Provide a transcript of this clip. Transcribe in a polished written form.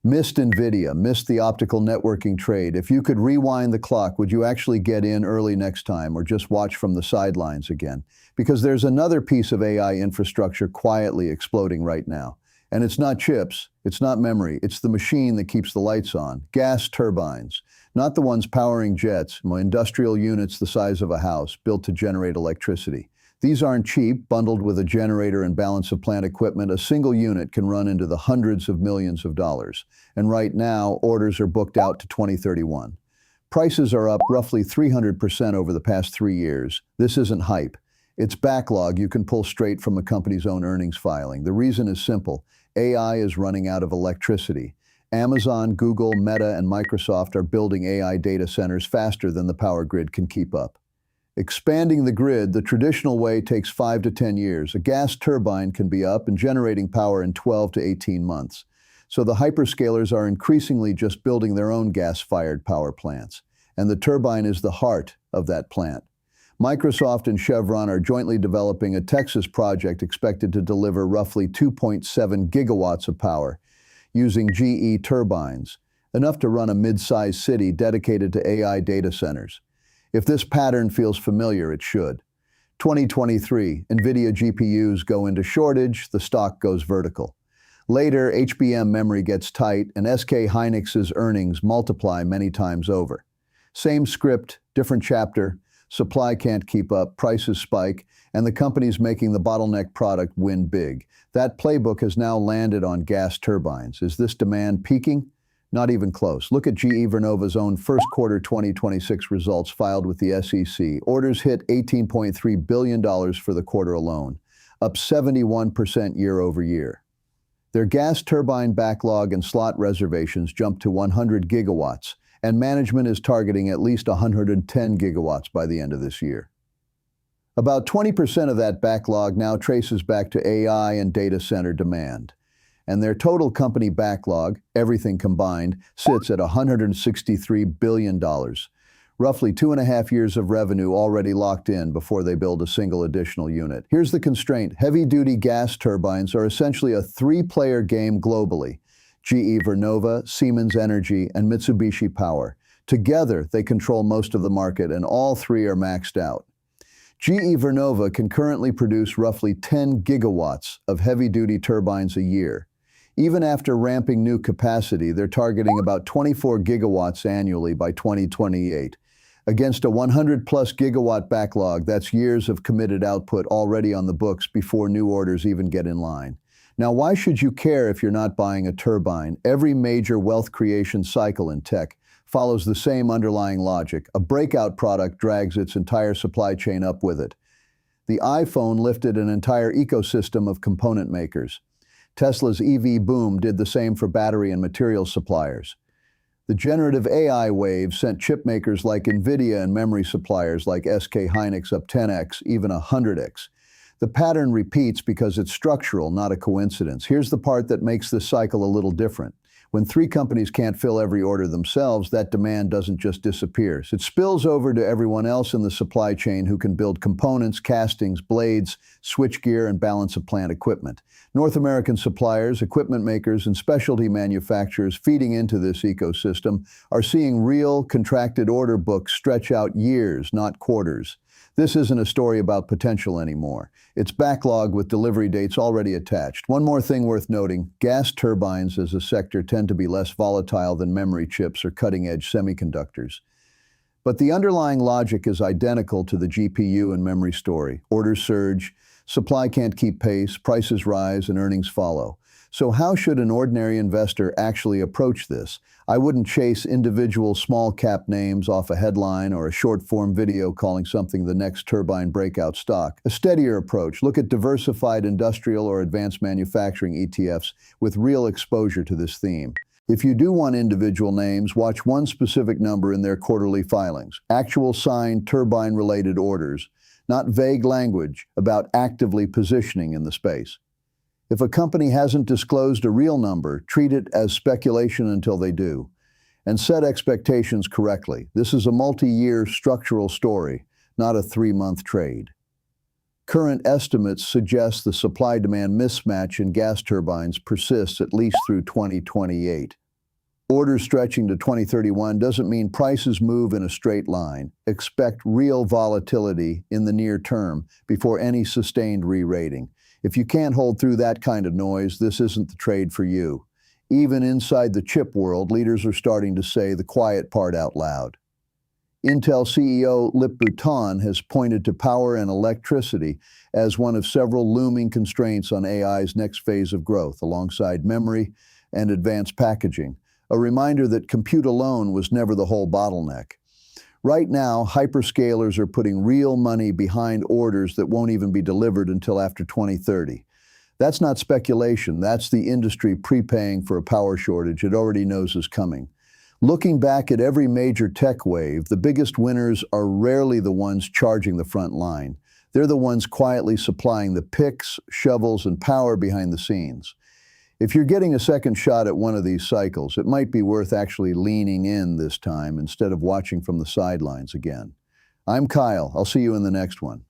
Missed Nvidia, missed the optical networking trade. If you could rewind the clock, would you actually get in early next time or just watch from the sidelines again? Because there's another piece of AI infrastructure quietly exploding right now. And it's not chips, it's not memory, it's the machine that keeps the lights on. Gas turbines, not the ones powering jets, industrial units the size of a house, built to generate electricity. These aren't cheap. Bundled with a generator and balance of plant equipment, a single unit can run into the hundreds of millions of dollars. And right now, orders are booked out to 2031. Prices are up roughly 300% over the past 3 years. This isn't hype. It's backlog you can pull straight from a company's own earnings filing. The reason is simple. AI is running out of electricity. Amazon, Google, Meta, and Microsoft are building AI data centers faster than the power grid can keep up. Expanding the grid the traditional way takes 5 to 10 years. A gas turbine can be up and generating power in 12 to 18 months. So the hyperscalers are increasingly just building their own gas-fired power plants. And the turbine is the heart of that plant. Microsoft and Chevron are jointly developing a Texas project expected to deliver roughly 2.7 gigawatts of power using GE turbines, enough to run a mid-sized city dedicated to AI data centers. If this pattern feels familiar, it should. 2023, Nvidia GPUs go into shortage, the stock goes vertical. Later, HBM memory gets tight, and SK Hynix's earnings multiply many times over. Same script, different chapter, supply can't keep up, prices spike, and the companies making the bottleneck product win big. That playbook has now landed on gas turbines. Is this demand peaking? Not even close. Look at GE Vernova's own first quarter 2026 results filed with the SEC. Orders hit $18.3 billion for the quarter alone, up 71% year over year. Their gas turbine backlog and slot reservations jumped to 100 gigawatts, and management is targeting at least 110 gigawatts by the end of this year. About 20% of that backlog now traces back to AI and data center demand. And their total company backlog, everything combined, sits at $163 billion. Roughly 2.5 years of revenue already locked in before they build a single additional unit. Here's the constraint. Heavy-duty gas turbines are essentially a 3-player game globally. GE Vernova, Siemens Energy, and Mitsubishi Power. Together, they control most of the market, and all 3 are maxed out. GE Vernova can currently produce roughly 10 gigawatts of heavy-duty turbines a year. Even after ramping new capacity, they're targeting about 24 gigawatts annually by 2028. Against a 100-plus gigawatt backlog, that's years of committed output already on the books before new orders even get in line. Now, why should you care if you're not buying a turbine? Every major wealth creation cycle in tech follows the same underlying logic. A breakout product drags its entire supply chain up with it. The iPhone lifted an entire ecosystem of component makers. Tesla's EV boom did the same for battery and material suppliers. The generative AI wave sent chip makers like Nvidia and memory suppliers like SK Hynix up 10x, even 100x. The pattern repeats because it's structural, not a coincidence. Here's the part that makes this cycle a little different. When 3 companies can't fill every order themselves, that demand doesn't just disappear. It spills over to everyone else in the supply chain who can build components, castings, blades, switchgear, and balance of plant equipment. North American suppliers, equipment makers, and specialty manufacturers feeding into this ecosystem are seeing real contracted order books stretch out years, not quarters. This isn't a story about potential anymore. It's backlog with delivery dates already attached. One more thing worth noting, gas turbines as a sector tend to be less volatile than memory chips or cutting-edge semiconductors. But the underlying logic is identical to the GPU and memory story. Orders surge, supply can't keep pace, prices rise, and earnings follow. So how should an ordinary investor actually approach this? I wouldn't chase individual small-cap names off a headline or a short-form video calling something the next turbine breakout stock. A steadier approach. Look at diversified industrial or advanced manufacturing ETFs with real exposure to this theme. If you do want individual names, watch one specific number in their quarterly filings. Actual signed turbine-related orders, not vague language about actively positioning in the space. If a company hasn't disclosed a real number, treat it as speculation until they do, and set expectations correctly. This is a multi-year structural story, not a 3-month trade. Current estimates suggest the supply-demand mismatch in gas turbines persists at least through 2028. Orders stretching to 2031 doesn't mean prices move in a straight line. Expect real volatility in the near term before any sustained re-rating. If you can't hold through that kind of noise, this isn't the trade for you. Even inside the chip world, leaders are starting to say the quiet part out loud. Intel CEO Lip Bhutan has pointed to power and electricity as one of several looming constraints on AI's next phase of growth, alongside memory and advanced packaging. A reminder that compute alone was never the whole bottleneck. Right now, hyperscalers are putting real money behind orders that won't even be delivered until after 2030. That's not speculation, that's the industry prepaying for a power shortage it already knows is coming. Looking back at every major tech wave, the biggest winners are rarely the ones charging the front line. They're the ones quietly supplying the picks, shovels, and power behind the scenes. If you're getting a second shot at one of these cycles, it might be worth actually leaning in this time instead of watching from the sidelines again. I'm Kyle. I'll see you in the next one.